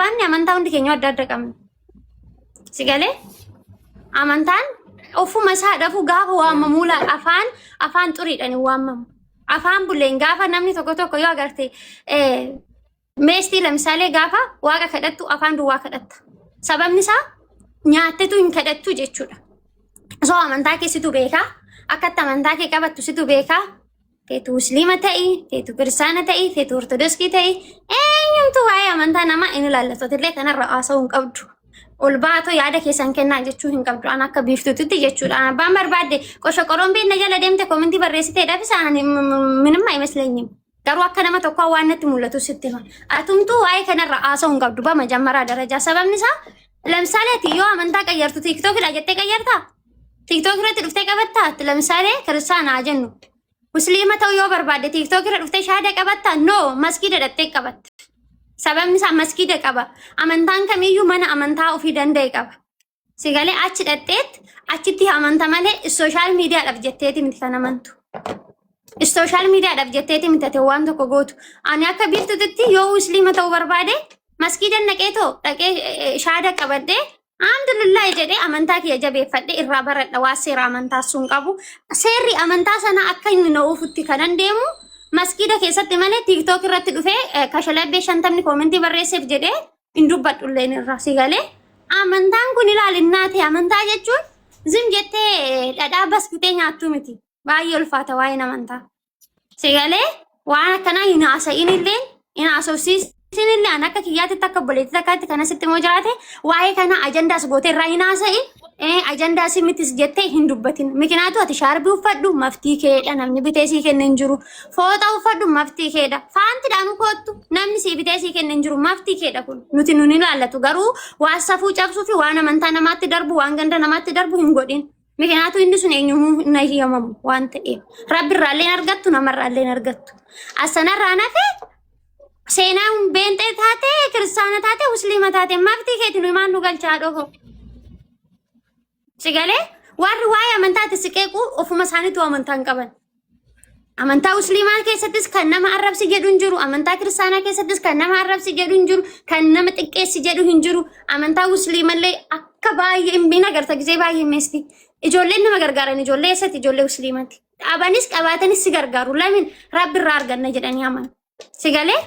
qabaanne amantaa hundi keenya adda adda qabna. Sigalee amantaan ofuma isaa dhafu gaafa waamamu la afaan xuriidhaan waamamu. Afaan bulleen gaafa namni tokko yoo agarte meestii lamsaalee gaafa waaqa kadhattu afaan duwwaa kadhatta. Sababni isaa nyaattetu hin kadhattu jechuudha. So amantaa keessitu beekaa akkatti amantaa kee qabattu situ beekaa. Teetu musliima ta'i, teetu kiristaana ta'i, teetu ortodoksii ta'i. Eenyumtu waa'ee amantaa nama inni laallattotillee kanarra haasa'uu hin qabdu. Ol baatoo yaada keessan kennaa jechuu hin qabdu. An akka biiftuutti jechuudha. Abbaan barbaadde qosha qorombiin na jala deemte koomintii barreessiteedhaaf isaan minimma iመስለኝም. Garuu akka nama tokko waan natti mul'atu sitti hima. Atumtuu waa'ee kanarra haasa'uu hin qabdu በመጀመሪያ ደረጃ sababni isaa ለምሳሌ yoo amantaa qayyartu tiiktookidha jettee qayyartaa? TikTok irratti dhuftee qabattaa? ለምሳሌ ክርስቲያና jennu. Musliima ta'uu yoo barbaadde TikTok irra dhuftee shahaada qabattaa? No, masgiida dhattee qabatta. Sababni isaa masgiida qaba. Amantaan kamiyyuu mana amantaa ofii danda'e qaba. Sigalee achi dhatteet achitti amanta malee sooshaal miidiyaadhaaf jetteeti miti kan amantu. Sooshaal miidiyaadhaaf jetteeti miti ati waan tokko gootu. Ani akka biiftuutti yoo musliima ta'uu barbaade masgiida dhaqee shahaada qabadhee alhamdulillah jedhee amantaa kiyya jabeeffadhee irraa baradha waa seera amantaa sun qabu. Seerri amantaa sana akka inni na'uufutti kan deemu masgiida keessatti malee TikTok irratti dhufee kashalabbee 50 koomentii barreesseef jedhee hin dubbadhullee irraa sigalee amantaan kun ilaalinnaati. Amantaa jechuun zim jettee dhadhaa baskitee nyaattu miti. Baay'ee ulfaata waa'een amantaa. Sigalee waan akkanaa hin haasa'inillee hin haasofsiisinillee an akka kiyyaatitti akka obboleettii takkaatti kan asitti moo jiraate waa'ee kana ajandaas gootee irraa hin haasa'in. Ajandaas mitis jettee hin dubbatin. Mikinaatu ati shaarbii uffadhu maftii keedha namni bitee sii kenna hin jiru. Fooxaa uffadhu maftii keedha. Faantiidhaan koottu namni sii bitee sii kenna hin jiru maftii keedha kun. Nuti nun ilaallatu garuu waan safuu cabsuu fi waan amantaa namaatti darbu waan ganda namaatti darbu hin godhin. Mikinaatu inni sun eenyumuu hin ayyamamu waan ta'eef. Rabbi irraallee argattu namarraallee argattu. Asanarraa nafee seenaan beentee taate kiristaana taate musliima taate maftii keetiin himaan nu galchaa dhofo. Sigalee warri waa'ee amantaatti siqeequ ofuma isaaniitu amantaan qaban. Amantaa musliimaa keessattis kan nama arrabsi jedhu hin jiru. Amantaa kiristaanaa keessattis kan nama arrabsi jedhu hin jiru. Kan nama xiqqeessi jedhu hin jiru. Amantaa musliimallee akka baay'ee hin agarta gisee baay'ee meesti. Ijoolleen nama gargaaran ijoollee eessatti ijoollee musliimaatti. Dhaabanis qabaatanis si gargaaru. Lamin rabbi irraa arganna jedhanii amanu. Sigalee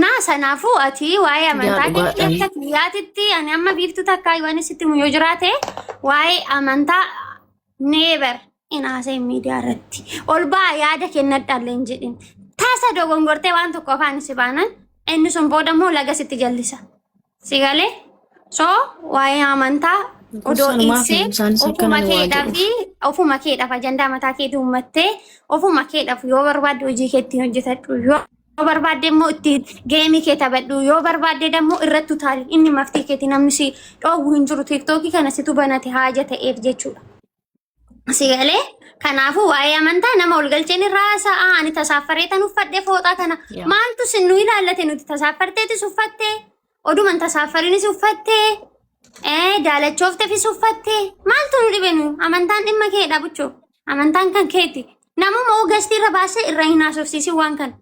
na sanaafuu ati waa'ee amantaa keessatti yaatitti ani amma biiftuu takkaa waan isitti yoo jiraate waa'ee amantaa neever inaasee miidiyaa irratti ol baa yaada kennadhaallee hin jedhin. Taasa dogongortee waan tokko afaan si baanan inni sun booda immoo laga sitti jallisa. Sigalee so waa'ee amantaa odoo dhiisee ofuma keedhaaf ajandaa mataa keetii uummattee ofuma keedhaaf yoo barbaadde hojii keetti hojjetadhu yoo barbaadde immoo itti geemii kee taphadhu yoo barbaadde dammoo irratti utaali inni maftii keetii namni si dhoowwu hin jiru tiiktookii kana situ banate haaja ta'eef jechuudha. Sigalee kanaafuu waa'ee amantaa nama ol galcheen irraa sa'a ani tasaaffareetan uffadhee fooxaa kana maaltu sin nu ilaallate nuti tasaaffarteetis uffattee oduman tasaaffarinis uffattee daalachoofteefis uffattee maaltu nu dhibe nu amantaan dhimma keedha buchoo amantaan kan keeti namuma ogastii irra baasee irraa hin haasofsiisin waan kana.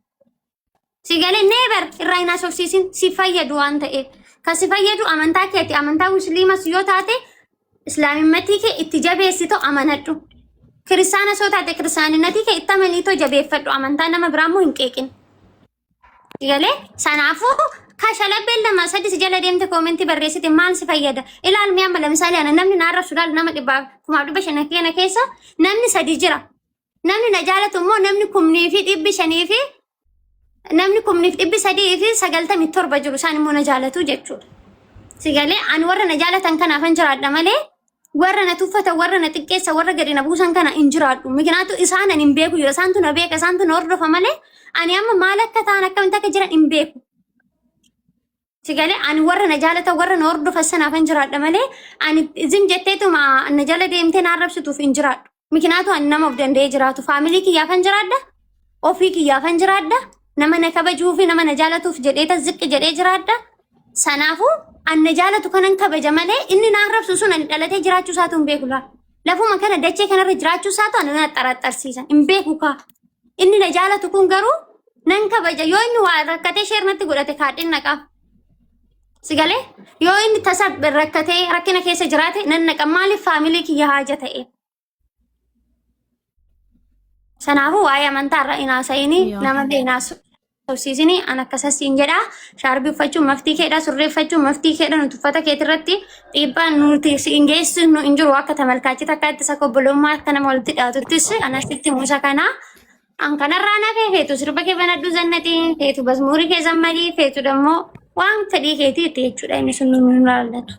Sigalee neever irraa hin haasofsiisin si fayyadu waan ta'eef kan si fayyadu amantaa keeti. Amantaa musliimas yoo taate islaamimmatii kee itti jabeessitu amanadhu. Kiristaana soo taate kiristaaninatii kee itti amaniitoo jabeeffadhu amantaa nama biraammoo hin qeeqin. Sigalee sanaafuu kashalabbeen lama sadis jala deemte koomentii barreessite maal si fayyada? Ilaal mi'a amma lamsaale ana namni naarra sudaal nama 1,500 keessa namni 3 jira. Namni na jaalatu immoo namni 1,500 fi namni 1,397 jiru isaan immoo na jaalatu jechuudha. Sigalee ani warra na jaalatan kanaafan jiraadha malee warra na tuffatan warra na xiqqeessa warra gadi na buusan kana hin jiraadhu. Mikinaatu isaan ani hin beeku yoo isaantu na beeka isaantu na hordofa malee ani amma maal akka ta'an akkamitti akka jiran hin beeku. Sigalee ani warra na jaalatan warra na hordofa sanaafan jiraadha malee ani zim jetteetuma na jala deemtee na arrabsituuf hin jiraadhu. Mikinaatu ani nama of danda'ee jiraatu faamilii kiyyaafan jiraadha ofii kiyyaafan jiraadha. Nama na kabajuu fi nama na jaalatuuf jedhee ziqqi jedhee jiraadha. Sanaafuu an na jaalatu kanan kabaja malee inni na arrabsu sun ani dhalatee jiraachuu isaatu hin beeku laa. Lafuma kana dachee kanarra jiraachuu isaatu ani na xaraxarsiisa hin beeku kaa. Inni na jaalatu kun garuu nan kabaja yoo inni waa rakkatee sheernatti godhate kaadhin naqaaf. Sigale yoo inni tasa rakkatee rakkina keessa jiraate nan naqa maaliif faamilii kiyya haaja ta'e. Sanaafu waa'ee amantaarra inaasa'ini nama inaasu tawsiisini an akkasasiin jedha shaarbii uffachuun maftii keedha surree uffachuun maftii keedha nuti uffata keetirratti dhiibbaan nuti siin geessu nu hin jiru akka tamalkaachita akka ittisa obbolummaa akka nama walitti dhiyaatuttis anasitti musa kana an kanarraa nafee feetu sirba kee banadhu zannatii feetu basmuurii kee zammadii feetu dammoo waan fedhii keetii itti jechuudha inni sun nu laallatu.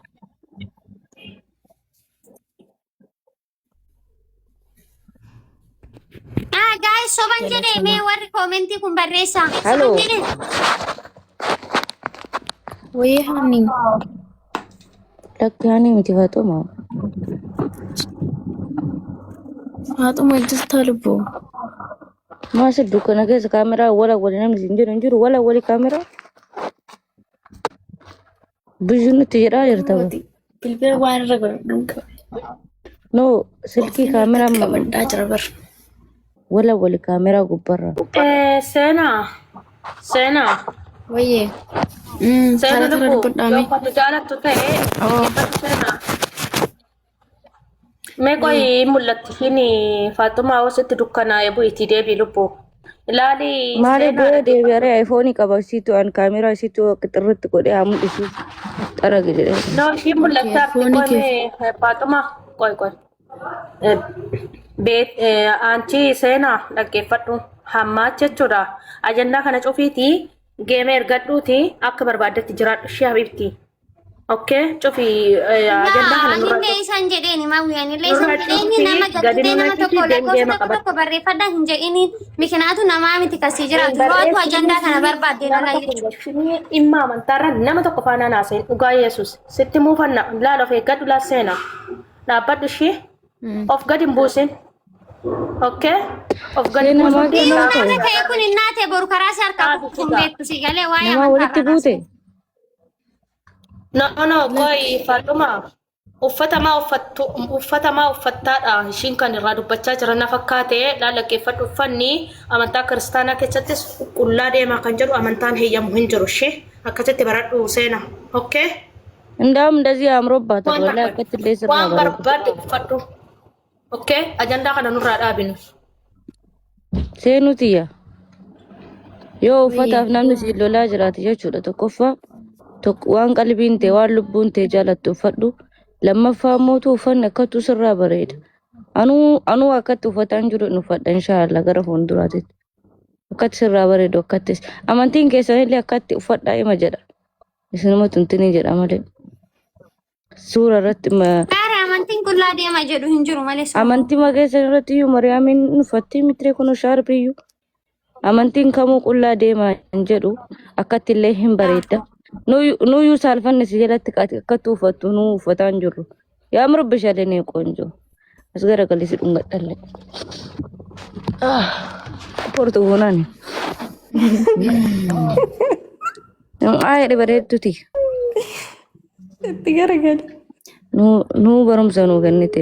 Guys, soban jedhe mee warri koomentii kun barreessa. Hello. Wayii hani. Lakkaanii miti Faatuma. Faatuma jirta lubbuu. Maasi dukkana keessa kaameraa wala wali namni hin jiru wala wali kaameraa. Biyyuun nuti jedhaa jirta. Bilbila waan irra godhu. No, silkii kaameraa qabadhaa jira bar. wala wali kaameraa gubbarra. Sena. Wayii. Sena Kana dubbadhaame. Yoo jaalattu ta'e Sena. Mee qoyi mul'atti hini Faatumaa wasitti dukkanaa'e bu'itii deebii lubbuu. Ilaali Maali booda deebi'aree ayfoonii qaba isiitu an kaameraa isiitu qixirratti godhee haa mul'isu xaragi jedhee. No, ishii mul'atti arti Faatumaa qoy. Anchi Sena dhaggeeffadhu hammaa jechuudha. Ajandaa kana cufiitii geema ergadhuuti akka barbaadetti jiraadhu ishee habibti. Okay, cufi ajandaa kana nurra. Inni isaan jedheeni mawwiyaan illee isaan jedheeni nama gattee nama tokko lakkoofsa tokko barreeffadhaa hin jedhini mikinaatu namaa miti kasii jiraatu yoo ajandaa kana barbaadde dhala jechuudha. Dhimma amantaarra nama tokko faana naaseen dhugaa Yesuus sitti muufanna laala of eeggadhu laa Sena. Dhaabbadhu ishee of gadi hin buusin. Okay? Of gadi hin buusin. Dhiirri ta'e kun innaate boru karaa si harkaa kun beektu si galee waa'ee Nama walitti buute. No, koi Faatuma. Uffatamaa uffattaadha. Ishiin kan irraa dubbachaa jiran na fakkaate dhaggeeffadhu uffanni amantaa kiristaanaa keessattis qullaa deemaa kan jedhu amantaan heeyyamu hin jiru ishee akkasitti baradhu Sena. Okay? Ndaam እንደዚህ አምሮባት ወላ ከተለ ስራ waan barbaadde uffadhu. Okay? Ajandaa kana nurraa dhaabinu. seenutiya yoo uffataaf namni si lolaa jiraate jechuudha tokkoffaa waan qalbiin ta'e waan lubbuun ta'e jaalattu uffadhu lammaffaa mootu uffanni akkatu sirraa bareeda anuu akkatti uffataan jiru hin uffadha inshaallah gara fuulduraatitti akkatti sirraa bareedu akkattis amantiin keessanillee akkatti uffadhaa ima jedha isinuma tuntinii jedha malee suura irratti amantiin qullaa deema jedhu hin jiru malee amantii mageessa irratti iyyuu Mariyaamiin uffattee mitire kun shaarbiyyuu amantiin kamuu qullaa deema hin jedhu akkatti illee hin bareedda nuyyuu saalfanne si jalatti akkatti uffattu nuu uffataa hin jirru yaa murabbishalee nee qoonjoo as garagalisi dhungadhalle portu goonani ayedhe bareedduti Itti garagali. nuu barumsa nuu kennite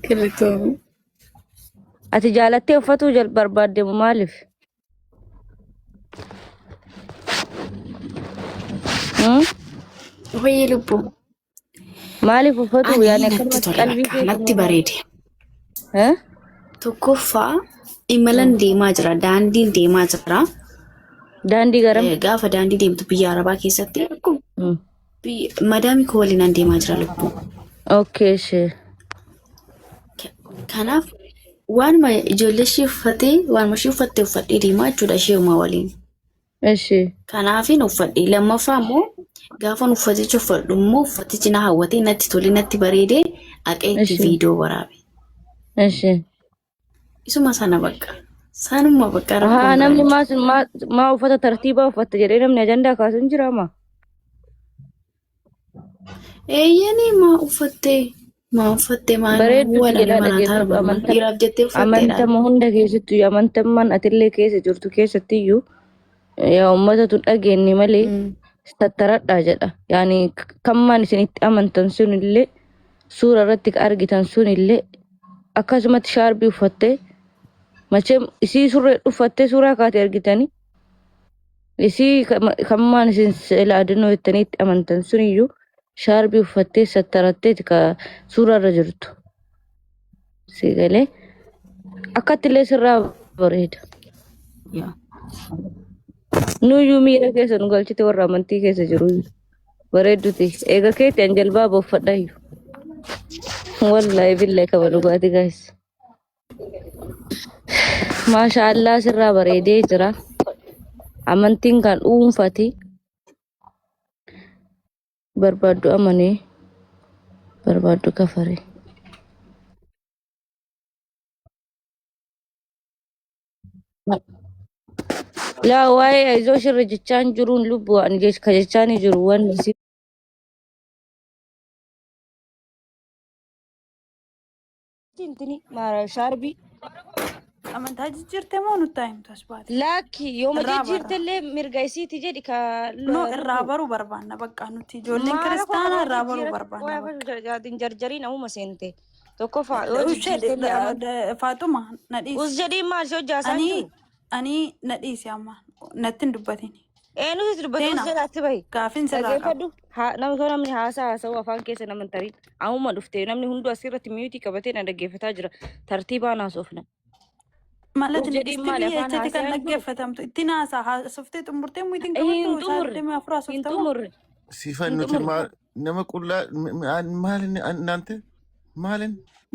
Kiritoomii. ati jaalattee uffatuu barbaadde maaliif? Wayii lubbuu. Maaliif uffatu yaani Natti akkamitti tole qalbii bakka natti bareede. kee? Tokkoffaa imalan deemaa jira. Daandiin deemaa jira. Daandii garam? Gaafa daandii deemtu biyya Arabaa keessatti madaamii koo waliin deemaa jira lubbuu. Okay, shee. Kanaaf waanuma ijoollee ishee uffattee waanuma ishee uffattee uffadhee deemaa jechuudha isheeuma waliin. Eshi. Kanaafin uffadhee lammaffaa immoo gaafa uffaticha uffadhu immoo uffatichi na hawwatee natti tolee natti bareedee dhaqee itti viidiyoo waraabe. Eshi. Isuma sana bakka. Sanuma bakka Haa namni maa uffata tartiibaa uffatta jedhee namni ajandaa kaasan jira maa? Eeyyanii maa uffattee maa Bareedduuti wala jedhaa mana dhageeffadhu taa'u dhiiraaf jettee uffatteedha. amantama hunda keessattuu amantamman atillee keessa jirtu keessattiyyuu yaa uummatatu dhageenye malee tattaradhaa jedha. Yaani kammaan isinitti amantan sunillee suura irratti argitan sunillee akkasumatti shaarbii uffattee Macam isi surre uffattee suuraa kaatee argitanii isii kammaan isin seela adannoo jettanii itti amantan suniyyuu shaarbii uffattee sattaratteeti ka suuraa irra jirtu. Si galee akkatti illee sirraa bareeda. Nuyyuu miira keessa nu galchite warra amantii keessa jiru bareedduti. Eega keetti an jalbaa boffadhaayyu. Wallahi billahi kaba dhugaati guys. Maashaallah sirraa bareedee jira. Amantiin kan dhuunfati barbaaddu amanee barbaaddu kafare. Laa waa'ee izoo shirra jechaan jiruun lubbu ani ka jechaan jiru wanni si tintini mara shaarbii Amantaa jijjiirtee moo nutti himtu as baate? laakki yooma Irraa bara. jijjiirtellee mirga isiiti jedhi ka No, irraa baruu barbaanna bakka nuti ijoolleen kiristaanaa irraa baruu barbaanna bakka. jarjarii namuma seente tokko faa yoo jijjiirtellee amantii Faatuma na dhiisi. us jedhii maal si hojjaasaa jiru Ani na dhiisi amma natti hin dubbatin. eenyutu dubbate us Seenaa. jedhaatti bahi Gaafin sirraa qabu. dhaggeeffadhu namni haasaa haasa'u afaan keessa nama hin tarin ammuma dhufte namni hunduu asirratti miyuutii qabatee na dhaggeeffataa jira tartiibaan haasofna. Malatti Jedhii dhiisti maali biyya afaan jechatti kan haasa'aa jiru? dhaggeeffatamtu. Ittiin haasaa haasoftee xumurtee muitiin Hin qabatu xumurre sa'aatii afur hin haasoftamu. xumurre Sifan hin nuti xumurre. nama qullaa maalin እናንተ maalin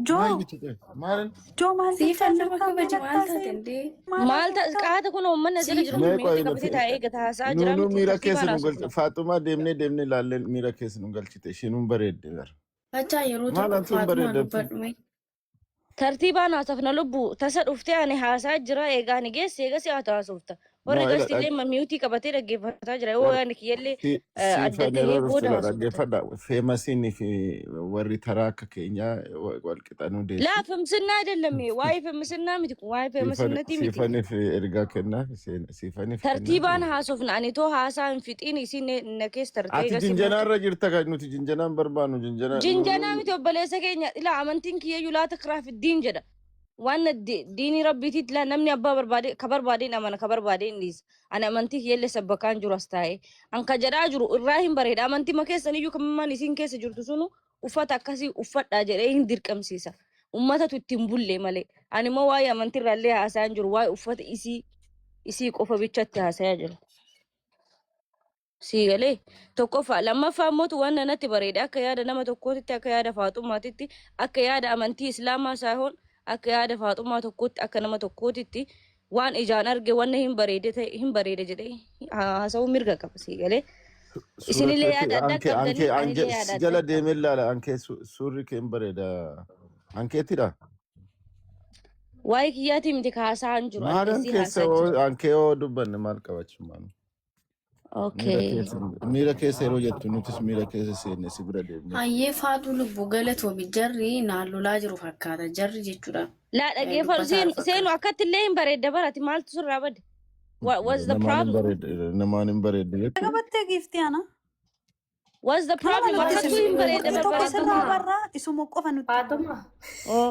Joo, maalin joo maal Siifan nama kabaja maal taate indee? Maal qaata kun uummanni asirra jiru mee miyuutii qabatee taa'ee eeggata haasaa jira nunu miti miira tartiibaan keessa nu haasofna. galche Faaxumaa deemnee laalleen miira keessa nu galchite ishiin bareedde gar Fachaa yeroo maal tokko antuun Faatumaa bareedde dubbadhume. Tartiibaan haasofna lubbu tasa dhuftee ani haasaa jira eegaa ni geesse eegas haa haasofta warri no gastiillee miyuutii qabatee dhaggeeffataa jira yoo ani kiyyallee siifan addatee yeroo booda dhuftula haasofta. dhaggeeffadha feemasiin fi warri taraa akka keenyaa walqixanuu deessi Laa fimsina አይደለም ዋይ ፍምስና ምት ዋይ ፍምስነቲ ምት siifaniif ergaa kennaa siifaniif tartiibaan kennaa haasofna ani too haasaan fixiin isin nakees tartee ati gasi jinjanaarra jirta kan nuti jinjanaan barbaannu jinjanaa miti obboleessa keenya ila amantiin kiyyayyuu laata kiraaf diin jedha waan diinii rabbiitiit la namni abbaa barbaade ka barbaadeen amana ka barbaadeen dhiisa ani amantii kiyyallee sabbakaan jiru as taa'e an ka jedhaa jiru irraa hin bareeda amantii ma keessan iyyuu kamman isin keessa jirtu sunu uffata akkasii uffadhaa jedhee hin dirqamsiisa ummatatu ittiin bulle malee ani immoo waa'ee amantii irraallee haasa'an jiru waa'ee uffata isii qofa bichatti haasa'aa jiru. Siigalee tokkoffaa lammaffaa mootu waan natti bareede akka yaada nama tokkootitti akka yaada faaxumaatitti akka yaada amantii islaamaa saahoon akka yaada faaxumaa tokkootti akka nama tokkootitti waan ijaan arge wanna hin bareede jedhee haasa'uu mirga qaba siigalee isinillee yaada adda qabdanii anillee yaada adda jala qaba. deemee laala ankee suurri keen bareeda ankeetidha Waa'ee kiyyaatii miti ka haasa'an jiru maal ani isii haasa'aa jiru. ankee yoo dubbanne maal qabachumaan Okay. miira keessa yeroo jettu nutis miira keessa seenne si bira deemne Hayyee Faatuu lubbu galatoomi jarri naan lolaa jiru fakkaata jarri jechuudha. Laa dhaggeeffatu Dubbataa fakkaata. seenu akkatti illee hin bareedda barati maaltu sirraa bade? What's the problem? namaan hin bareedde jettu qabattee giiftii ana. What's the problem? Akkattuu hin bareedda Tokko sirraa barbaadama. barraa isuma qofa nutti. Faatuma. Oh.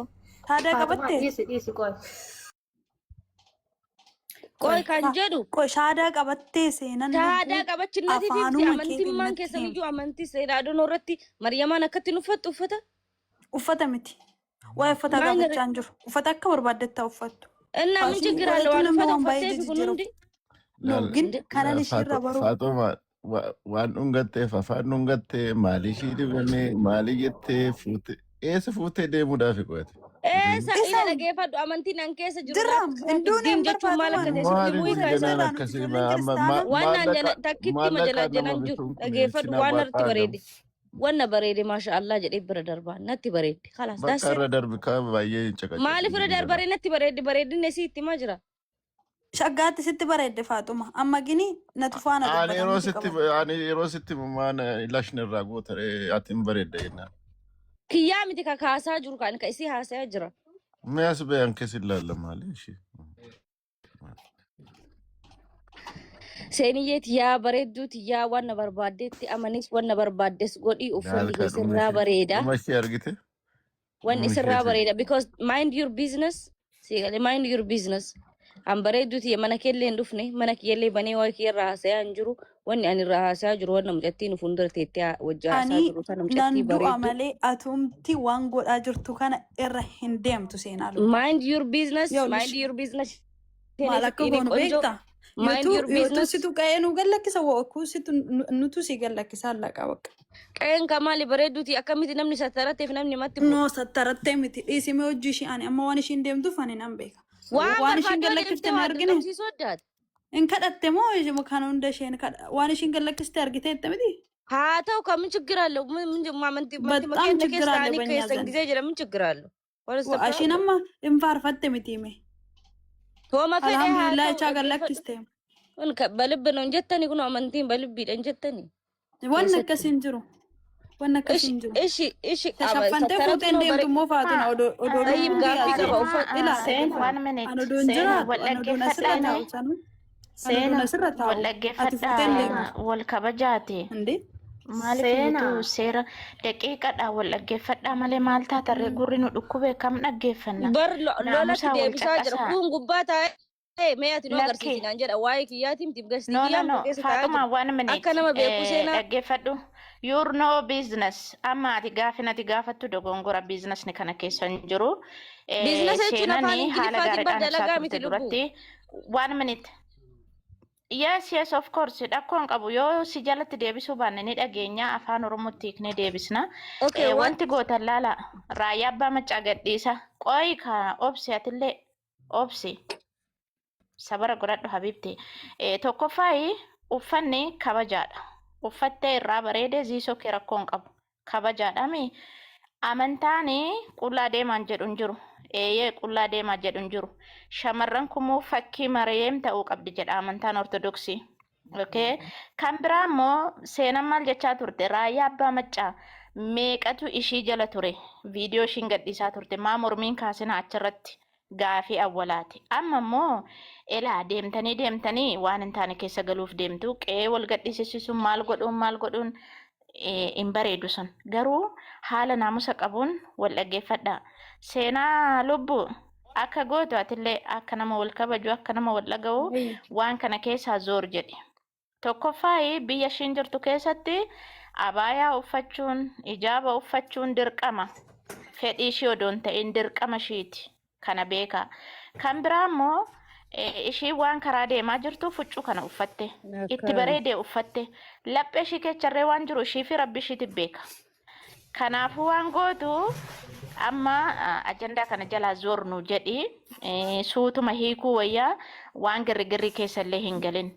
Taadaa qabattee. Dhiisi qoy. Qoy kan jedhu Shaadaa qabattee seenan. shaadaa qabachinnati fi afaanuma amantimmaan keetiin keessan natti iyyuu amantii seeraadonoo irratti Maryamaan akkatti uffattu uffata. Uffata miti. Waa'ee uffata Maal gaafachaa hin jiru. Uffata akka barbaaddetti uffattu. Innaa min ችግር አለ waan uffata uffattee fi kun hundi. No, gin kanan ishirra baruu. Faaxuma waan dhungatteef afaan dhungattee maalii ishii dibame maalii jettee fuute eessa fuutee deemuudhaaf qo'ate Eessa ila dhaggeeffadhu amantiin an keessa jiru Dirham, hinduun hin jechuun maal akka barbaadu. ta'e maali sitti bu'ii janaan kaasaa. akkasii Waan naan takkitti majalaajalan jiru dhaggeeffadhu waan irratti bareede. Wanna bareede maasha Allah jedhee bira darbaa natti bareede. Kalaas bakka daasee. irra darbi kaa baay'ee caqacaqa Maaliif irra darbaree natti bareede bareedinne si itti ma jira? Shaggaatti sitti bareedde Faatuma. Amma gini natu faana ani yeroo sitti maan lashni irraa gootare ati hin bareedde jennaan Kiyyaa miti ka kaasaa jiru kan ka isii haasa'aa jira. mee as ba'e ankees ilaalla maali ishee Seeniyyeet yaa bareedduuti yaa wanna barbaaddeetti amanis wanna barbaaddes godhii uffanni keessirraa bareeda. dhuma ishee argite Wanni dhuma sirraa isheeti bareeda because mind your business Sigale mind your business. Ambare duti mana kelle ndufne mana kelle bane wa ki rahasa anjuru wani ani rahasa juru wana mjatti nu fundar tetia wajja asa Ani juru sana nan mjatti du'a bareedu. malee atumti waan godhaa jirtu kana irra hin deemtu seenaa lubaa. Mind your business, Yoo mind lish your business. maal akka Ini goonu konjo, beektaa? mind your Yootu business. situ qa'ee nu gallakkisa woo situ nutu si gallakkisa laqa bakka. Kayan kamali bareeduti akkamiti namni satarateef namni matti bu'u. No sattarattee miti dhiisimee hojii ishee ani amma waan ishiin deemtuuf ani nan beeka. Waan Waan ishiin barbaadoo gallakkifte deemtee na waa argine. dirqamsiisuu addaati. In kadhatte moo kan hunda isheen waan ishiin gallakkiste argiteetta miti? haa ta'u kamin ችግር አለው? ማመንቲ በጣም መከነ ችግር አለ ከሳኒ በእኛ ከሰን ዘንድ። ጊዜ ጀረምን ችግር አለው? what is the Ashiin problem? amma hin faarfatte miti hime. ሆማ ፈደ haa Alhamdulillah ta'u ichaa gallakkiste. በልብ ነው እንጀተኒ ኩኖ አመንቲን በልብ እንጀተኒ Waan akkasiin jiru. Waan akkasiin jiru. እሺ Tashaffantee fuuteen deemtu immoo faatuna odoo Tayyib gaaffii qaba uffata Seen one minute. An odoon jiraatu Wal an odoon asirra dhaggeeffadhaa. taa'u sanu. An Seen odoon asirra taa'u. wal Ati fuuteen deemtu. dhaggeeffadhaa. Wal kabajaati. Indi? Maaliif seera daqiiqadhaa wal dhaggeeffadhaa malee maal taatarree gurri nu dhukkubee kam dhaggeeffanna. bar lolatti Naamusaa wal deebisaa jira caqasaa. kun gubbaa taa'ee mee ati nu Lakki. agarsiisinaan jedha waa'ee kiyyaatiin tibgasti No, no, kiyyaan no. bukeessa taa'aa Faatuma jiru one minute. akka nama beeku seenaa Dhaggeeffadhu. You're no business. Amma ati gaaffinati gaafattu dogongora businessni kana keessa hin jiru. biizinasa jechuun afaan Seenanii haala ingiliffaatiin gaariidhaan dalagaa ibsaa miti turte lubbuu duratti. One minute. Yes, of course. Dhakkoon qabu yoo si jalatti deebisuu baanne ni dhageenya afaan Oromootti hiiknee deebisna. okay what Wanti gootan laala raayyaa abbaa maccaa gadhiisa. Qoyi ka obsi atillee obsi. Sabara godhadhu habibti. Tokkoffaayi uffanni kabajaadha. Uffattee irraa bareedee ziisoo kee rakkoon qabu. Kabajaadhami. Amantaani qullaa deemaan jedhu hin jiru. Eeyyee qullaa deemaa jedhu hin jiru. Shamarran kumuu fakkii Maariyeem ta'uu qabdi jedha amantaan Ortodoksii. Okay. Kan biraa immoo seenaan maal jechaa turte raayyaa abbaa maccaa meeqatu ishii jala ture. Viidiyoo ishiin gadhiisaa turte maa mormiin kaasina achirratti gaafii awwalaati. Amma immoo elaa deemtanii waan hin taane keessa galuuf deemtu qe'ee wal gadhiisisuun maal godhuun hin bareedu sun. Garuu haala naamusa qabuun wal dhaggeeffadha. Seenaa lubbuu akka gootu atillee akka nama wal kabaju akka nama wal dhaga'u waan kana keessaa zoor jedhi. Tokkoffaayi biyya ishiin jirtu keessatti abaayaa uffachuun ijaaba uffachuun dirqama. Fedhii ishii odoon ta'in dirqama ishiiti. Kana beeka. Kan biraa immoo ishii waan karaa deemaa jirtu fuccuu kana uffatte. Itti bareedee uffatte. Laphee ishii keecharree waan jiru ishii fi rabbi ishiitti beeka. Kanaafuu waan gootu amma ajandaa kana jalaa zoornu jedhi suutuma hiikuu wayyaa waan girrigirrii keessallee hin galin.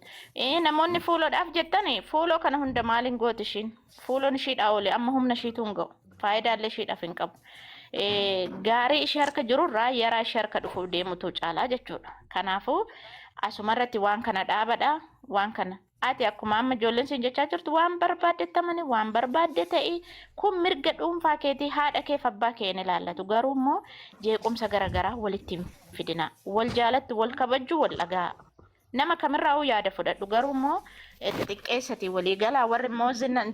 Namoonni fuuloodhaaf jettani fuuloo kana hunda maaliin gooti ishiin? Fuuloon ishiidhaa oole amma humna ishiitu hin ga'u. Faayidaallee ishiidhaaf hin qabu. Gaarii ishee harka jirurraa yaraa ishee harka dhufuuf deemutu caalaa jechuudha. Kanaafuu asumarratti waan kana dhaabadha. Waan kana ati akkuma amma ijoolleen siin jechaa jirtu waan barbaadde tamani waan barbaadde ta'i kun mirga dhuunfaa keetii haadha kee fi abbaa kee ni ilaallatu. Garuu immoo jeequmsa garaagaraa walitti fidina. Wal jaalatti wal kabajju wal dhagaa. Nama kamirraa yaada fudhadhu garuu immoo xixiqqeessati walii galaa warri immoo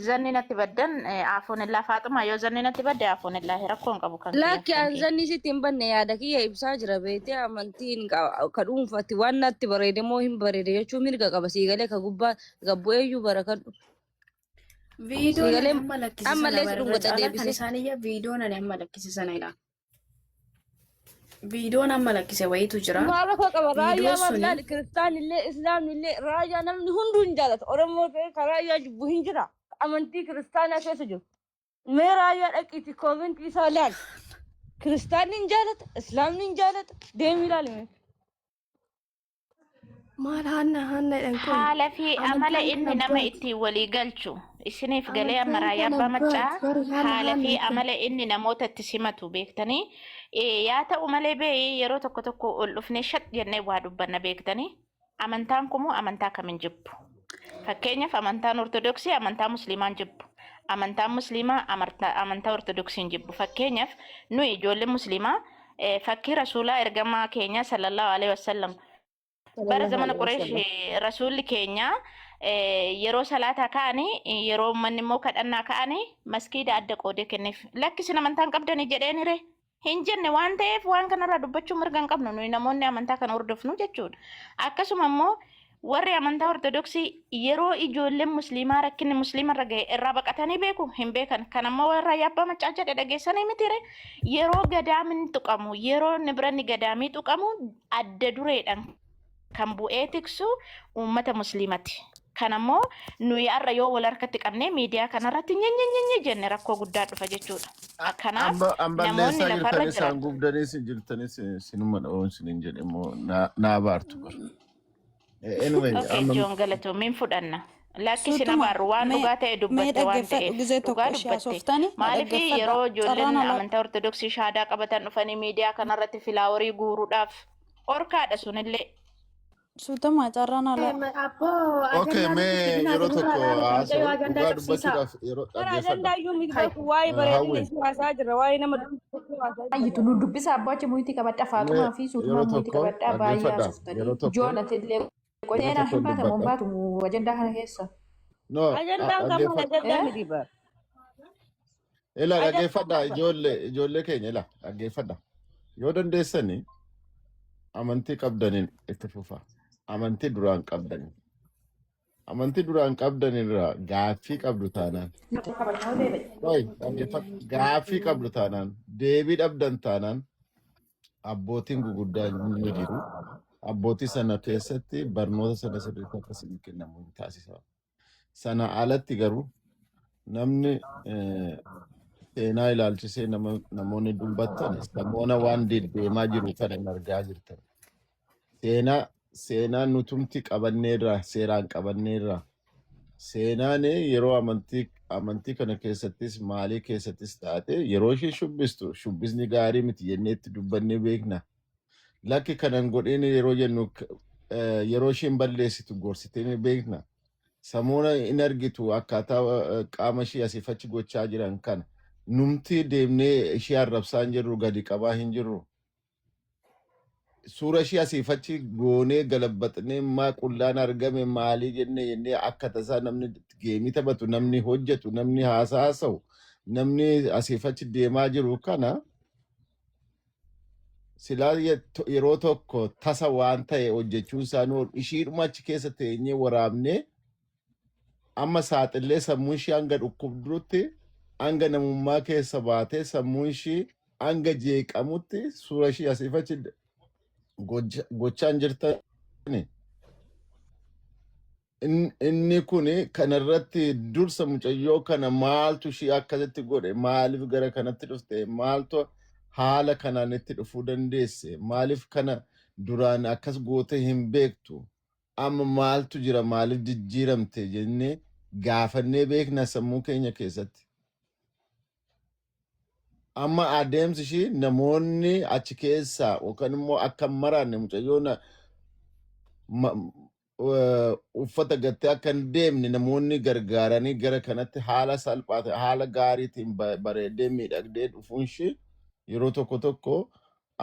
zanni natti baddan afuun illaa faaxuma yoo zanni natti badde afuun illaa rakkoon qabu kan lakki an zanni sitti hin banne yaada kiyya ibsaa jira beetee amantiin ka dhuunfatti waan natti bareede moo hin bareede jechuun mirga qaba siigalee ka gubbaa gabbu'eeyyuu barakadhu. Viidiyoon Siigalee amma lakkisisan ammallee si abarra dhungata caalaa kan deebisee. isaaniyya viidiyoon ani amma lakkisisan ilaa. Viidiyoon amma lakkise wayitu jira. Maara koo qaba raayyaa Viidiyoon suni mallaal kiristaanillee islaamillee raayyaa namni hunduu hin jaalatu oromoo ta'e ka raayyaa jibbu hin jira amantii kiristaanaa keessa jiru. Mee raayyaa dhaqiiti koomentii isaa laal kiristaanni hin jaalata islaamni hin jaalata deemi ilaalime. Maal hanna dhan kun haala fi amala amantaan inni kana nama biraati. ittiin walii galchu isiniif galee amma Amantaan raayyaa kana abbaa maccaa biraati. Warri haala fi haala kun. amala inni namoota itti simatu beektanii yaa ta'u malee bee yeroo tokko tokko ol dhufnee shat jennee waa dubbanna beektanii amantaan kumuu amantaa kamin jibbu. Fakkeenyaaf amantaan ortodoksii amantaa musliimaan jibbu. Amantaan musliimaa amantaa ortodoksiin jibbu. Fakkeenyaaf nuyi ijoollee musliimaa fakkii rasuulaa ergamaa keenya sallallahu alaihi wasallam bara zamana Qureesh rasuulli keenya yeroo salaataa ka'anii yeroo manni immoo kadhannaa ka'anii maskiida adda qoodee kenneef. Lakkisin amantaan qabdanii jedheenire hin jenne waan ta'eef waan kanarraa dubbachuu mirga hin qabnu nuyi namoonni amantaa kana hordofnu jechuudha. Akkasuma immoo warri amantaa ortodoksii yeroo ijoolleen musliimaa rakkinni musliimarra ga'e irraa baqatanii beeku hin beekan. Kan ammoo warra yaabbaa maccaa jedhe dhageessanii mitire yeroo gadaamni tuqamu yeroo nibranni gadaamii tuqamu adda dureedhaan kan bu'ee tiksu uummata musliimati. Kan ammoo nuyi har'a yoo wal harkatti qabnee miidiyaa kanarratti nyenyenyenye jenne rakkoo guddaa dhufa jechuudha. Kanaaf namoonni lafarra jirtanis jiran hangufdanis jirtanis sinuma dha'oon sinin jedhe immoo naa baartu bara. Anyway, okay joon galatoomiin fudhanna. Lakki sin abaarru waan dhugaa ta'e dubbatte waan ta'eef dhugaa dubbatte. Maaliif yeroo ijoolleen amantaa ortodoksii shaadaa qabatan dhufanii miidiyaa kanarratti filaaworii guuruudhaaf orkaadha sunillee. Suutama carraan ala. Okay, mee yeroo tokko dhugaa dubbachuudhaaf yeroo Ayitu nu dubbisa abbaacha muhitii qabadha Faatumaa fi Suutumaa muhitii qabadha baay'ee haasoftan. Joonati illee qoteenaa hin baatamu hin baatu ajandaa kana keessa. No, ila dhaggeeffadha ijoollee keenya ila dhaggeeffadha. Yoo dandeessani amantii qabdaniin itti fufa. Amantii duraan qabdaniin. Amantii duraan qabdanirraa gaaffii qabdu taanaan. Gaaffii qabdu taanaan deebii dhabdan taanaan abbootiin guguddaan ni jiru. Abbootii sana keessatti barnoota sana sirriitti akkasiin kennamu taasisa. Sana alatti garuu namni seenaa ilaalchisee namoonni dubbattan namoota waan deemaa jiru kana hin argaa jirtan. Seenaan nutumti qabanneerraa seeraan qabanneerraa seenaan yeroo amantii kana keessattis maalii keessattis taate yeroo ishee shubbistu shubbisni gaarii miti jenneetti dubbannee beekna. Lakki kanan godheen yeroo jennu yeroo isheen balleessitu gorsitee beekna. Samuuna in argitu akkaataa qaama ishee asiifachi gochaa jiran kana numti deemnee ishee arrabsaa hin jirru gadi qabaa hin jirru. Suura ishee asiifachi goonee galabbaxnee maa qullaan argame maalii jennee akka tasaa namni geemii taphatu namni hojjetu namni haasa'u namni asiifachi deemaa jiru kana silaa yeroo tokko tasa waan ta'e hojjechuun isaanii ishiidhuma achi keessa teenyee waraabnee amma saaxillee sammuun ishee hanga dhukkubdutti hanga namummaa keessa baatee sammuun ishee hanga jeeqamutti suura ishee asiifachi gochaan jirtani. Inni kun kanarratti dursa mucayyoo kana maaltu ishee akkasitti godhe maaliif gara kanatti dhufte maaltu haala kanaan itti dhufuu dandeesse maaliif kana duraan akkas goote hin beektu amma maaltu jira maaliif jijjiiramte jennee gaafannee beekna sammuu keenya keessatti. Amma adeemsi ishee namoonni achi keessaa yookaan immoo akka maraanne mucayyoon uffata gattee akka hin deemne namoonni gargaaranii gara kanatti haala salphaa ta'e haala gaariitiin bareedee miidhagdee dhufuun ishee yeroo tokko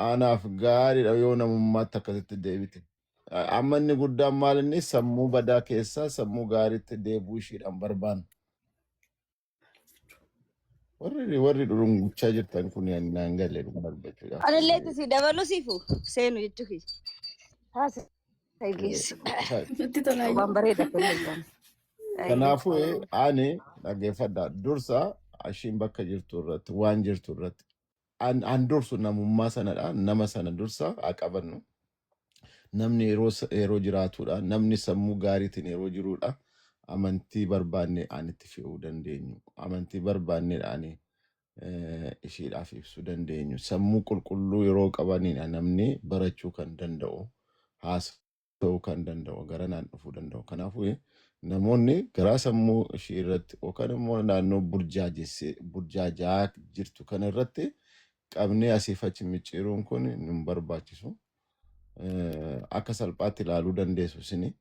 anaaf gaariidha yoo namummaatti akkasitti deebite. Amma inni guddaan maal inni sammuu badaa keessaa sammuu gaariitti deebuu isheedhaan barbaanna. Warri dhurunguchaa jirtan kun naan galee dubbachuudha. Anillee si dabalu sifu seenu jechuudha. Haasa waan bareeda kan kanaafuu ani dhaggeeffadha dursa ashiin bakka jirtu irratti waan jirtu irratti an dursu namummaa sanadha nama sana dursa haa qabannu. Namni yeroo jiraatudha namni sammuu gaariitiin yeroo jirudha. Amantii barbaanne aan itti fe'uu dandeenyu amantii barbaanneedhaan isheedhaaf ibsuu dandeenyu sammuu qulqulluu yeroo qabaniidha namni barachuu kan danda'u haasa'uu kan danda'u gara naan dhufuu danda'u. Kanaafuu namoonni garaa sammuu ishee irratti yookaan immoo naannoo burjaajaa jirtu kana irratti qabnee asiifachi micciiruun kun nun barbaachisu. Akka salphaatti ilaaluu dandeessu isini.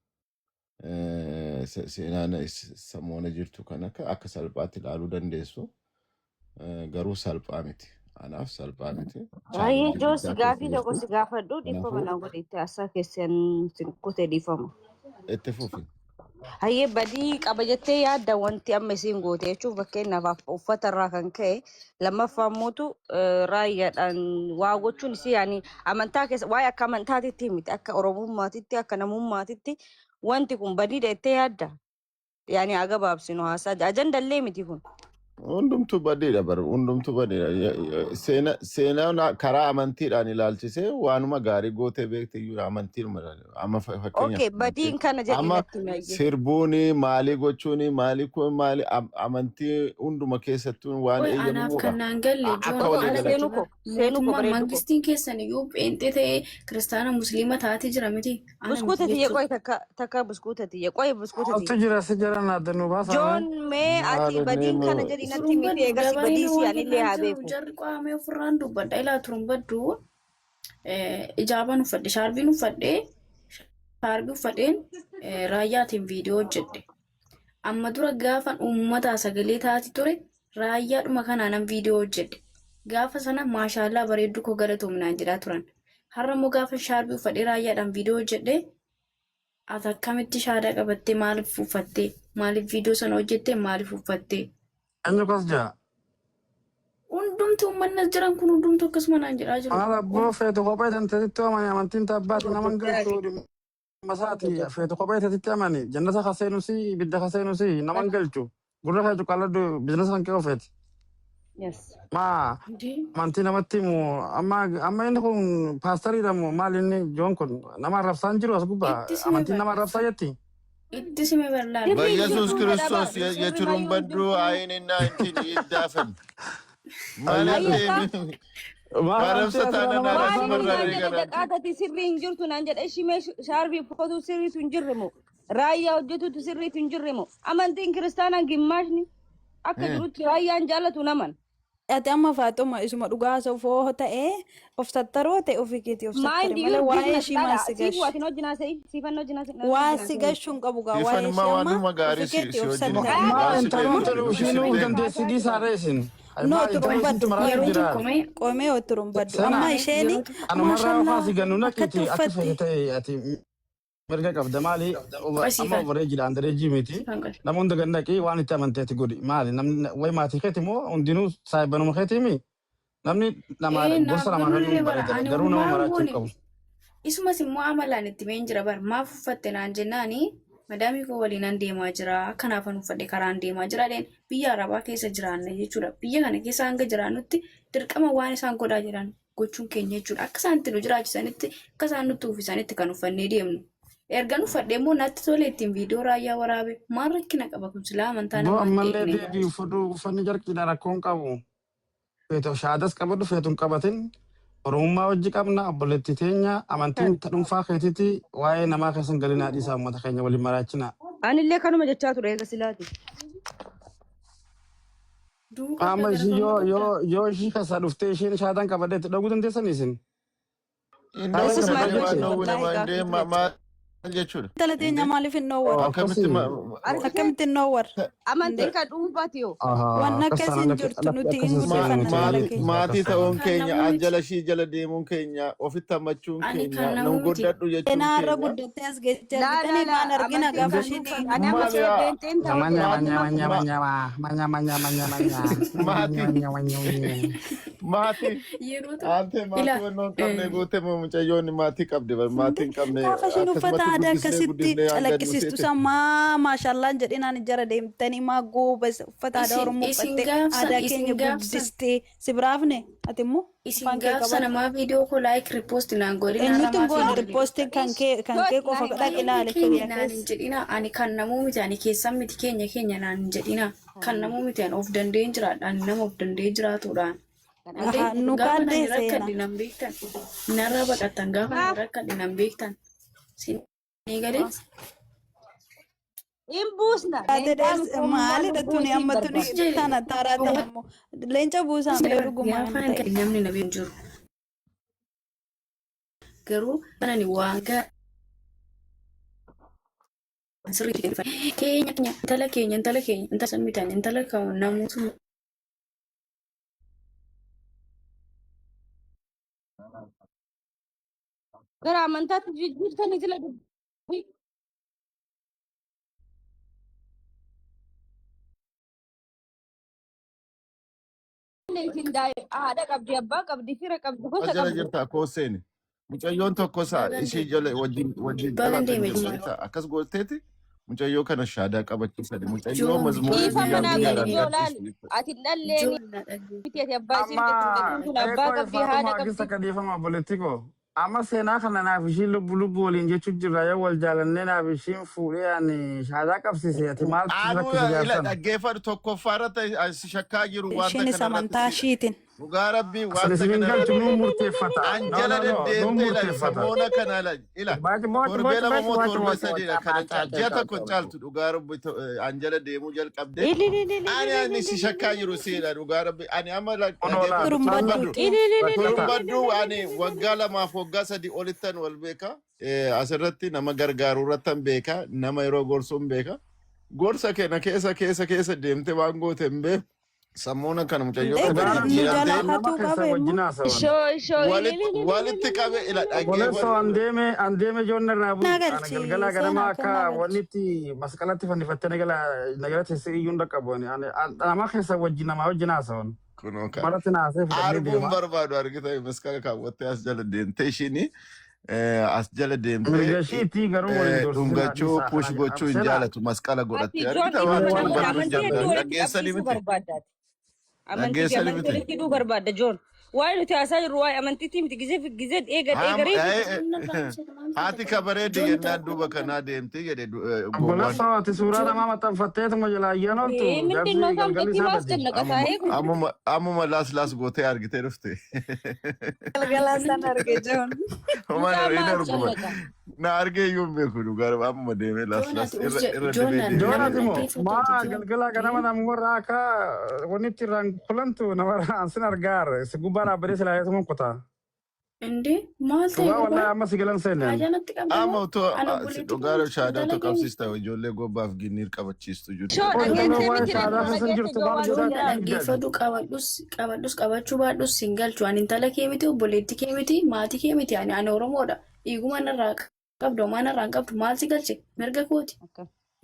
Seenaan sammuu jirtu kana akka salphaatti ilaaluu dandeessu garuu salphaa miti. Anaaf salphaa miti. Baay'ee joosi gaafii tokko si gaafadhu dhiifama na godhe itti haasaa keessan kutee dhiifama. Itti fufi. Hayyee badii qaba jettee yaadda wanti amma isiin goote jechuuf fakkeenyaaf uffata irraa kan ka'e lammaffaa mootu raayyaadhaan waa gochuun isii yaani amantaa keessa waa'ee akka amantaatitti miti akka oromummaatitti akka namummaatitti wanti kun badiidha jettee yaadda yaani agabaabsinu haasaa ajandallee miti kun. Hundumtu badheedha bara hundumtu badheedha seenaan karaa amantiidhaan ilaalchisee waanuma gaarii gootee beekte iyyuu amantiidhuma amma Okay, badiin kana jedhi amma natti maayye. sirbuuni maalii gochuuni maalii kun maali amantii hunduma keessattuu waan Oi, anaaf eeyyamuudha kanaan galle akka Joon walii haala galatti. Seenuko mootummaa bareedu ko. mangistiin keessan iyyuu pheenxee ta'ee kiristaana musliima taatee jira miti. Ana Buskuuta miti tiyya jechuudha. qoy takka buskuuta tiyya qoy buskuuta Altu tiyya. jira si jira na danu basa Joon mee ati Maali badiin kana neema jedhi natti Turumbaddu miti eegas badii dabareena si waan anillee haa irraan jiru beeku. jarri qaamee ofirraan dubbadha. Ilaa turumbaddu ijaabaan uffadhe shaarbiin uffadhe shaarbii uffadheen raayyaatiin viidiyoo hojjedhe. Amma dura gaafan uummataa sagalee taati ture raayyaadhuma kanaanan viidiyoo hojjedhe. Gaafa sana maashaallah bareedduu koo galatoomnaan jedhaa turan. Har'a immoo gaafa shaarbii uffadhee raayyaadhaan viidiyoo hojjedhe ati akkamitti shaadaa qabattee maaliif uffattee maaliif viidiyoo sana hojjettee maaliif uffattee anyu kas ja hundumti uummanni as jiran kun hundumtu akkasuma naan jedhaa jiru. ala bo feetu kophee tan teetitti amani amantiin tabbaati naman galchu masaati feetu kophee teetitti amani jannata kaseenu si ibidda kaseenu si naman galchu gurra feetu qalladdu bizinesa kan kee ofeeti Yes. ma Ndee amantii namatti mu amma inni kun paastariidha mu maal inni joon kun nama arrabsaan jiru as gubbaa itti sime amantiin nama bal'aaf arrabsaa jetti itti sime bal'aaf በኢየሱስ Sirriin ክርስቶስ jirtu dhabaa የችሩን sirriin በድሩ jirtu. አይንና እንትን ይዳፈን ማለት Hayyeka maal amantii አረብሰታና asirraa nama ናራስ arrabsaa maaliin መራሬ naan jedhe ገራን daqaatati sirriin jirtu naan jedhe ishimee shaarbii uffatu sirriitu hin jirre moo raayyaa hojjetutu sirriitu hin jirre moo amantiin kiristaanaa gimmaashni akka jirutti raayyaan jaallatu naman. Ati amma Faaxuma isuma dhugaa sofoo ta'ee of tattaroo ta'e ofii keetii of tattare Mind malee you waa'ee business ishii dhala maal si siifu gashi. ati hojii naasa'ii siifan hojii Waa si naasa'ii. gashuun qabu gaa waa'ee ሲፈንማ ishii amma ዋኑማ ጋሪ ofii keetii of ሲወጅን tattare maa ዋሲ intaroon ቤም jedhu ishiinuu ቤም dandeessi dhiisaadha isin no maa intaroon turumbaddu isitti maraatu yeroo jira tokko mee qoomee oo turumbaddu Sana amma isheeni anumarraa maashallaa ofaasi gannu akkatti naqiiti ati uffatti fedhe ta'e ati mirga qabda maali amma qasiifan bareejiidhaan dareejii miti siifan qal nama hunda gannaqii waan itti amanteeti godhi maali namni way maatii keeti moo hundinuu saayibanuma keetiimi namni nama naaf gorsa namaa kennuu galullee bara bareedadha ani garuu nama homaa maraachuu hin goone qabu. isumas immoo amalaan itti meen jira bara maaf uffatte naan jennaani madaamii koo waliin an deemaa jira akkanaafan uffadhe karaan deemaa jira dheen biyya arabaa keessa jiraanna jechuudha biyya kana keessa hanga jiraannutti dirqama waan isaan godhaa jiran gochuun keenya jechuudha akka isaan itti nu jiraachisanitti akka isaan nutti uffisanitti kan uffannee deemnu ergan uffadhe immoo natti tole ittiin viidiyoo raayyaa waraabe maal rakkina qaba kun silaa amantaa Boo namaa hin ammallee eegne deebii uffadhu uffanni jarqiidha rakkoon qabu feetu shaadas qabadhu feetuun qabatin oromummaa wajji qabna obboleetti teenya amantiin dhuunfaa keetitti waa'ee namaa keessan galinaa dhiisaa uummata keenya waliin maraachina. Anillee kanuma jechaa ture eega silaati. duuba Amma gara ishii kan godha yoo ishii keessaa dhuftee isheen shaadaan qabadheetti dhaguu dandeessan isin. innaa Yesus kana maal deemaa gochuu dhowwu wallahi nama gaaffii indee ture. maal jechuudha intala teenya indee maaliif hin dhoowwaru akkamitti Akkasii akkamitti hin dhoowwaru Amantiin kan dhuunfaati yoo. waan akkasii hin jirtu nuti hin guddifanna jaalala keenya. maatii ta'uun kan keenya namuu miti ajjala shii jala deemuun keenya ofitti hammachuun ani keenya kan nu namuu miti goddadhu jechuun Seenaa irra keenya guddattee as geesse Laa laa argitanii laa maan argina amantiin gaafa kan ishii dhuunfaati. deemu. Ani amma maali ishee yaa beenteen ta'uu Manya jedhanii manya manya ma- manya manya manya manya manya maatii manya manya manya. maatii yeroo tokko aantee maatii ila wannoon qabne gootee mucayyoonni maatii qabde bar maatii hin qabne Gaafa isheen uffata akkasumatti aadaa guddisnee akkasitti guddisnee hanga calaqqisiistu nuuseete sammaa maashaallaan jedhinaan jara deemtanii maa gooba uffata aadaa Oromoo isin uffattee gaafsan aadaa keenya isin gaafsan guddistee si biraafne ati immoo isin afaan kee gaafsa qaban. namaa viidiyoo koo laayik riipoosti naan godhina Eenyutti hin namaa goone fi riippoostiin kan kee qofa dhaqi baay'ee ilaale keenya kiriyaa naan hin keessa. jedhina ani kan namuu miti ani keessan miti keenya naan hin jedhina kan namuu miti ani of dandeen jiraadha ani nama of dandee jiraatudhaan Ante Nu gaafa kaadde nani seena. rakkadhe nan beektan narra baqattan gaafa nani rakkadhe nan beektan sinii galee Hin buusna. Maalidha tuni amma tuni tana taaraatti ammoo leenca buusaa mee dhugumaan gaafa ta'e. hin namni na beeku jiru garuu kanani waan sirrii keenya intala sammitan intala kan namuutu Gara amantaatti jijjiirtanii sila dubbii. isin haadha qabdi abbaa qabdi fira qabdi gosa Ajala qabdi. jirta kooseen. Mucayyoo tokko isaa ishee jala wajjin dhalatan jirta. Akkas gooteeti mucayyoo kana shaadaa qabachiisani. Mucayyoo mazmuura Dhiifa guyyaa manaa guyyaadhaan guddoo laal. gadhiisni. Ati dhalleen miti ati abbaa isiin Amma kun abbaa qabdi haadha Faatuma Agista qabdi. Kadiifama Politiko. Amma seenaa kana naaf ishiin lubbu waliin jechuu jirra yoo wal jaalannee naaf ishiin fuudhee ani shaadaa qabsiise ati maaltu Aduu rakkisa ila jaarsan. dhaggeeffatu tokkoffaarratti shakkaa jiru wanta Isheenis amantaa kanarratti. ishiitiin. Dhugaa rabbii Asan wanta isiniin galchu kanarratti. nuu murteeffata. Anjala nuu deddeemtee ila murteeffata. samoona kana ila torbee lama moo torbee sadiidha kana ji'a tokko caaltu dhugaa rabbii anjala deemuu jalqabde. Ani si shakkaa jiru siidha dhugaa rabbii ani amma turumbaddu ani waggaa lamaaf waggaa sadii olittan wal beeka asirratti nama gargaaru irrattan beeka nama yeroo gorsuun beeka gorsa keenya keessa deemte waan goote hin beeku sammuuna kana mucayyoo kana jijjiirantee Nama keessa wajjin haasawan. Ishoo walitti qabe ila Bolesso dhaggeeffatu. andeeme ijoollee irraa bu'u. Nagarchi, Ana galgala ganama seenaa akka kennaa galchi. wannitti masqalatti fannifattee nagala teessee iyyuu dhaqqabu. Nama keessa wajjin haasawan. Kunoo kana Maratti naasee fudhannee arguun deema. barbaadu argita maskala kaawwattee as jala deemte ishini as jala deemte Mirga ishiitii garuu waliin doorsisaa dhungachuu dhiisaa. push gochuu hin jaalatu masqala ati godhatte ijoon argita dhiifa waan mana kun kun barbaadu amantii hedduu jalqabe walitti dhaggeessanii qabsiisuu miti barbaaddaati. Amantii fi dhaggeessanii amantii miti. walitti hidhuu barbaadda Joon. Waa'ee nuti haasaa jirru waa'ee amantiitii miti gizee eegarii. Haati kabareeddi yennaan duuba kanaa deemte jedhe gowwaan. Bolesso ati suuraa namaa maxxanfatteetuma jalaa ayyaana oltu. Mindin noo kan Galgalli bakki isaa maas gadi. janna qataa'ee kun. Ammuma laas gootee argitee dhufte. Galgalaa sana arge Joon. Homaan Mucaa hin maal arguma. jallata? Na argee iyyuu hin beeku dhugaa ammuma deemee laas irra dibee Joonati moo maa galgala ganama namu warra akka wannitti irraan kulantu nama sin argaar si gubbaa dhaabbatee silaa yeesuma kutaa. እንዴ ማልተ Dhugaa wallahi amma si galan seenen. አጃነት ቀበለ Amma utuu dhugaa shaadaa qabsiista ijoollee gobbaaf ginniir qabachiistu jiru. Shoo dhageessee miti Shaadaa keessa jirtu maal godhaa dhaggeeffadhu qabadhus qabachuu baadhus singalchu ani intala kee miti obboleetti kee miti maatii kee miti ani oromoodha dhiiguma narraa qabdu waan narraa hin qabdu maal si galche mirga kooti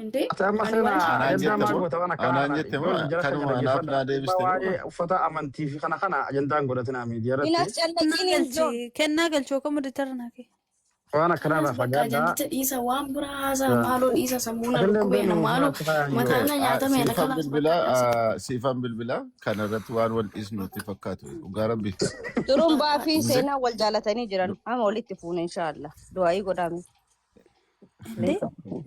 እንዴ Ati amma seenaa ajandaa maal goota waan akka Anaan jette kanuma anaaf naa deebiste. waa'ee uffata amantii fi kana ajandaan godhatinaa miidiyaa Minas irratti callaqiin Joon. Kennaa galchoo kamuu deetarnaa kee. waan akkanarraa fagaadhaa. Ajandita dhiisa waan biraa haasaa maaloo dhiisa sammuuna Atillee dhukkubeena maaloo mataana nyaatamedha Siifan bilbilaa kanarratti waan wal dhiisnuutti fakkaatu dhugaa rabbi. Xurumbaa fi seenaa wal jaalatanii jiran amma walitti fuuna inshaallah. Du'aayii godhaame.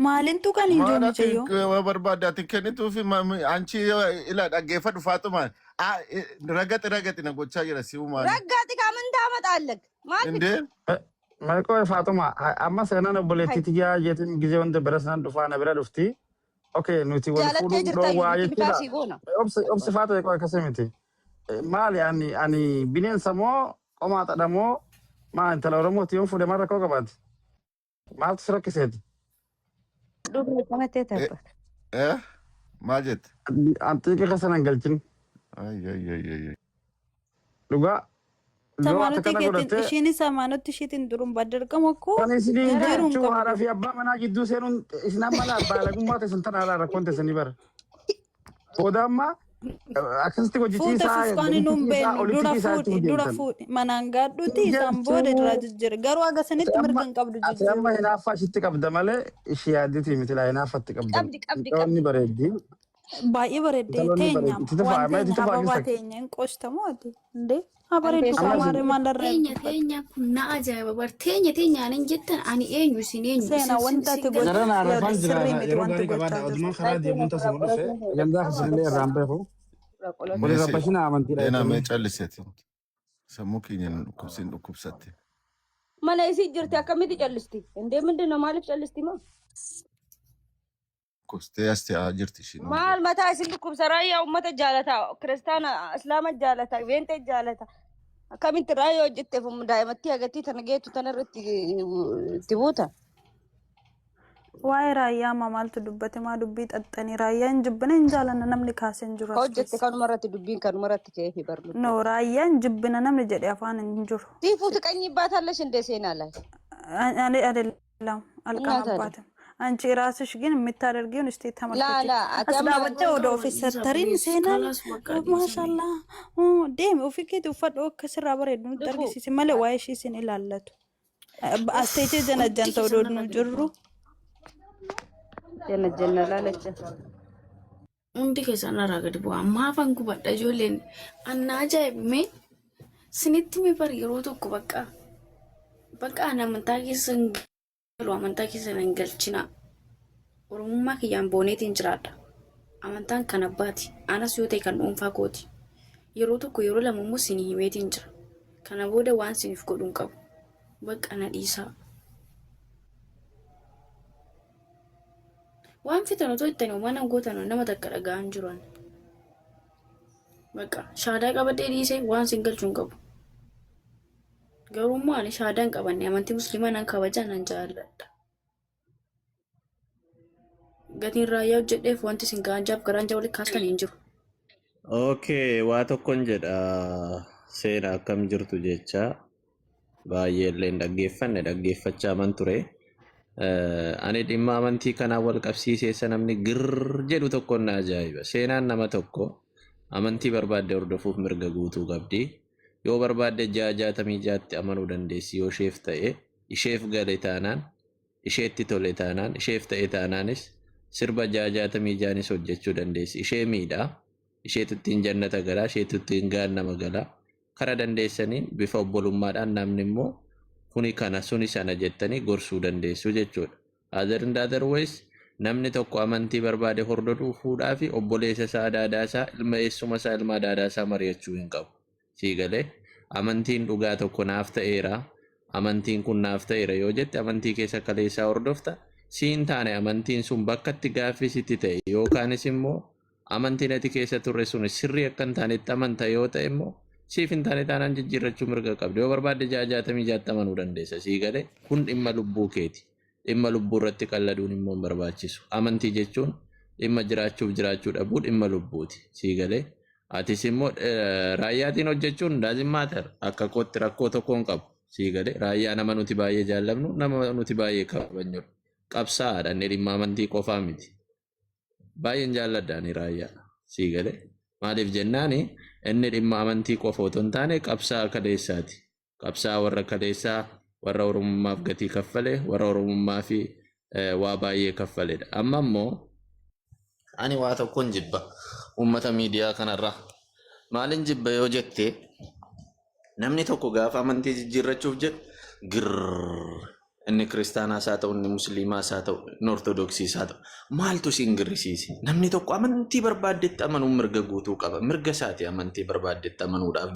Maalintu kan hin joonu jeyyoo. Maanaati barbaadaati kennituu fi anchi ila dhaggeeffadhu Faatumaan ragaxi na gochaa jira si'umaan. Raggaati kaamantaa maxaallag. Maal Indee Meeqoo Faatuma amma seenaan obboleettiiti yaa jeetiin gizee wanta bira sanaan dhufaa na bira dhufti. Okay nuti wal jaalattee fuudhuu jirta dhowwaa iyyuu mitaasii jechuudha. goona. Obsi Faata eeqoo akkasii miti. Maali ani bineensa moo qomaatadha moo maa intala Oromooti yoo fuudhe maal rakkoo qabaati? Maaltu si rakkiseeti? Dhugni qabattee taphata. maal jette? Antiiqii keessa nan galchin. Dhugaa. Samaanotti keetiin ishiinis samaanotti ishiitiin durumbaa dirqama koo. Kan isiniin jechuu haadhaa fi abbaa manaa gidduu seenuun isin amma baalagummaa teessan tana alaa rakkoon teessanii bara. Booda amma akkasitti hojjechiisaa Fuute fufkaanii nuun beellu dura fuudhi manaan gaadhuuti isaan booda dura jijjiirra garuu agarsiinitti mirga hin qabdu ati amma hinaaffaa ishitti qabda malee ishee yaadditii miti laa hinaaffaatti qabda. Dhaloonni bareeddi. baay'ee bareedde teenya wanti hababaa teenya hin qostamu ati indee habareeddu kamaare maalarra teenya kun na ajaa'iba bar teenya anin jettan ani eenyu isin eenyu seenaa wanta ati Jarana arafan jira sirrii miti yeroo wanti gaarii qabaadha gochaa odumaan karaa deemuun tasa nu dhufe gandaa kasillee irraan beeku. Wali rabbashina amantiidha. Ena mee calliseeti. Sammuu keenya nu dhukkubsatte. Mana isii jirti akkamitti callisti? Indee mindin no maaliif callisti moo? Kostee as ta'aa jirti ishiin. Maal mataa isin dhukkubsa raayyaa uummata jaalataa kiristaana islaama jaalataa beentee jaalataa akkamitti raayyaa hojjetteef daa'imatti agartii tana geetu tanarratti itti buuta. waa'ee raayyaa maaltu dubbate maa dubbii xaxxanii raayyaan jibbina hin jaalanna namni kaasee hin jiru Hojjette kanumarratti dubbiin kanumarratti ka'ee fi barlu. no raayyaan jibbina namni jedhe afaan hin jiru Tiifuuti qanyii baatalle shindee seenaa laay. ani adeelam alqan abbaatam አንቺ ራስሽ ግን የምታደርጊውን እስቲ ተመልከቺ። ላ አስዳበደ ወደ ኦፊስ ሰተሪን ሴናን ማሻላ ዴም ኦፊኬት ኡፈዶ ከስራ በረዱ ደርጊ ሲመለ ዋይሽ ሲን ይላለቱ አስቴቴ ጀነጀን ተወዶድ ነው ጅሩ ጀነጀን ላለች Hundi keessan irraa gadi bu'aa. Maafan gubadha ijoolleen. Anna ajaa'ibme sinitti mi bari yeroo tokko bakka ani amantaa keessan galu amantaa keessan hin galchina. Oromummaa kiyyaan booneetiin jiraadha. Amantaan kan abbaati. Anas yoo ta'e kan dhuunfaa kooti. Yeroo tokko yeroo lama immoo sinii himeetiin jira. Kana booda waan siniif godhuun qabu. Bakka na dhiisaa. Waan fitan otoo ittanii uumaan gootan nama takka dhagaan jiran. Bakka shaadaa qabadhee dhiisee waan sin galchuun qabu. Garuu maali shaadaan qabanne amantii musliimaa nan kabajaa nan jaalladha. Gatiin raayyaa hojjedheef wanti sin gaanjaaf garaan jaa walitti kaastan hin jiru. Okay, waa tokkon jedha seena akkam jirtu jecha baay'ee illee dhaggeeffachaa man ture. Ani dhimma amantii kanaa wal qabsiisee namni girr jedhu tokko na ajaa'iba. Seenaan nama tokko amantii barbaadde hordofuuf mirga guutuu qabdi. Yoo barbaadde 66 amanuu dandeessi yoo isheef ta'e, isheef gale taanaan, isheetti tole taanaan, isheef ta'e taanaanis sirba 66 hojjechuu dandeessi. Ishee miidhaa, isheetuttiin jannata galaa, isheetuttiin gaannama galaa. Kara dandeessaniin bifa obbolummaadhaan namni immoo kuni kana suni sana jettanii gorsuu dandeessu jechuudha. Otherwise namni tokko amantii barbaade hordofuudhaa fi obboleessa isaa daadaasaa ilma eessuma isaa ilma daadaasaa mari'achuu hin qabu. Siigalee amantiin dhugaa tokko naaf ta'eera. Amantiin kun naaf ta'eera yoo jette amantii keessa kaleessaa hordofta. Siin taane amantiin sun bakka itti gaaffisitti ta'e yookaanis immoo amantiin ati keessa turre sun sirrii akka hin taanetti amanta yoo ta'e immoo siif hin taane taanaan jijjiirrachuu mirga qabdi. Yoo barbaadde 66 amanuu dandeessa. Siigalee kun dhimma lubbuu keeti. Dhimma lubbuu irratti qalladuun immoo hin barbaachisu. Amantii jechuun dhimma jiraachuu dhabuu dhimma lubbuuti. Siigalee atis immoo raayyaatiin hojjechuun doesn't matter. Akka kootti rakkoo tokko hin qabu. Siigalee raayyaa nama nuti baay'ee jaallamnu nama nuti baay'ee kabajnudha. Qabsaa'aadha inni dhimma amantii qofaa miti. Baay'een jaalladhaani raayyaa. Siigalee maaliif jennaani inni dhimma amantii qofa otoo hin taane qabsaa'aa kaleessaati. Qabsaa'aa warra kaleessaa warra oromummaaf gatii kaffale warra oromummaa fi waa baay'ee kaffaledha. Amma immoo ani waa tokkoon jibba uummata miidiyaa kanarraa. Maalin jibba yoo jette namni tokko gaafa amantii jijjiirrachuuf jedhu girr inni kiristaanaas haa ta'u inni musliimaas haa ta'u inni ortodoksiis haa ta'u maaltu siin girrisiise? Namni tokko amantii barbaaddetti amanuun mirga guutuu qaba. Mirga isaati amantii barbaaddetti amanuudhaaf